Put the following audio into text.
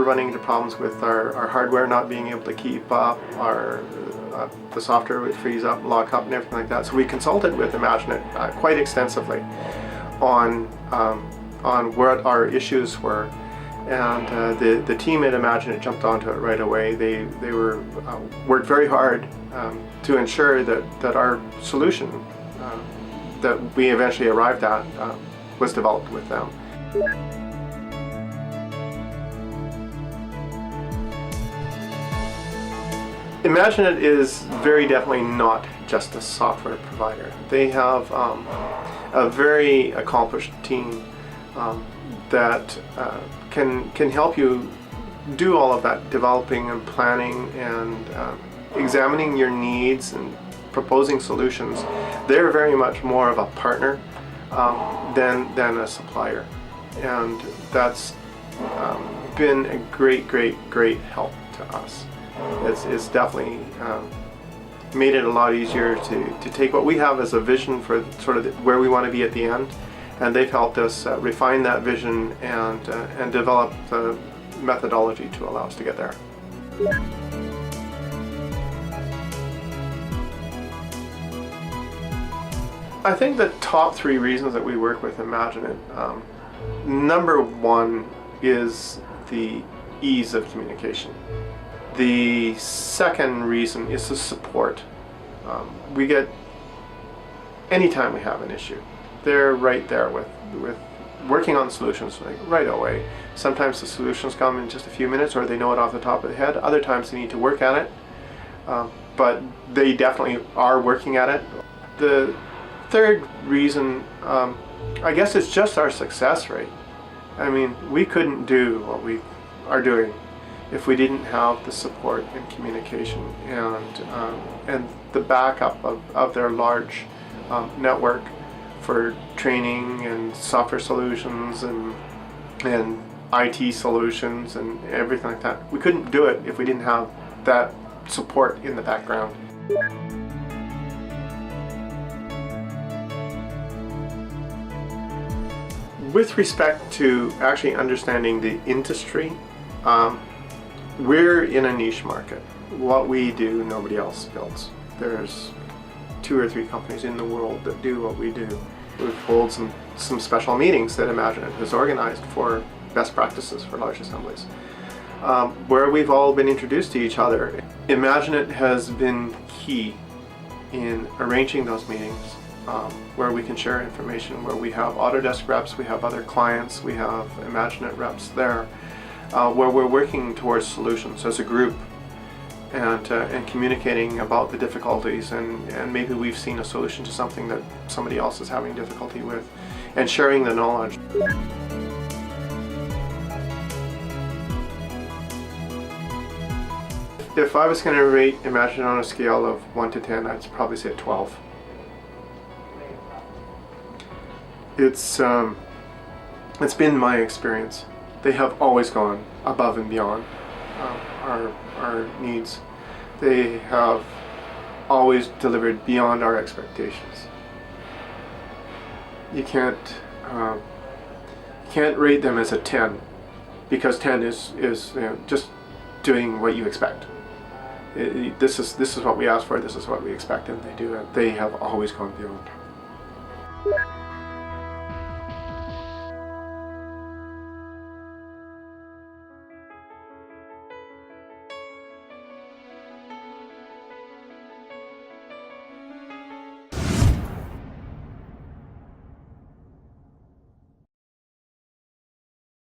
running into problems with our hardware not being able to keep up, the software would freeze up, lock up, and everything like that. So we consulted with Imaginate quite extensively on what our issues were, and the team at Imaginate jumped onto it right away. They worked very hard to ensure that our solution that we eventually arrived at was developed with them. Imaginate is very definitely not just a software provider. They have a very accomplished team that can help you do all of that developing and planning and examining your needs and proposing solutions. They're very much more of a partner than a supplier, and that's been a great help to us. It's definitely made it a lot easier to take what we have as a vision for sort of where we want to be at the end, and they've helped us refine that vision and develop the methodology to allow us to get there. I think the top 3 reasons that we work with Imaginate, number 1 is the ease of communication. The second reason is the support. We get, anytime we have an issue, they're right there with working on solutions right away. Sometimes the solutions come in just a few minutes, or they know it off the top of the head. Other times they need to work at it, but they definitely are working at it. The third reason, I guess, it's just our success rate. I mean, we couldn't do what we are doing if we didn't have the support and communication and the backup of their large network for training and software solutions and IT solutions and everything like that. We couldn't do it if we didn't have that support in the background. With respect to actually understanding the industry, we're in a niche market. What we do, nobody else builds. There's 2 or 3 companies in the world that do what we do. We've held some special meetings that Imaginate has organized for best practices for large assemblies, where we've all been introduced to each other. Imaginate has been key in arranging those meetings, where we can share information, where we have Autodesk reps, we have other clients, we have Imaginate reps there, where we're working towards solutions as a group and communicating about the difficulties, and maybe we've seen a solution to something that somebody else is having difficulty with, and sharing the knowledge. If I was going to rate Imaginate on a scale of 1 to 10, I'd probably say 12. It's been my experience. They have always gone above and beyond our needs. They have always delivered beyond our expectations. You can't rate them as a 10, because 10 is just doing what you expect. This is what we asked for. This is what we expect, and they do it. They have always gone beyond.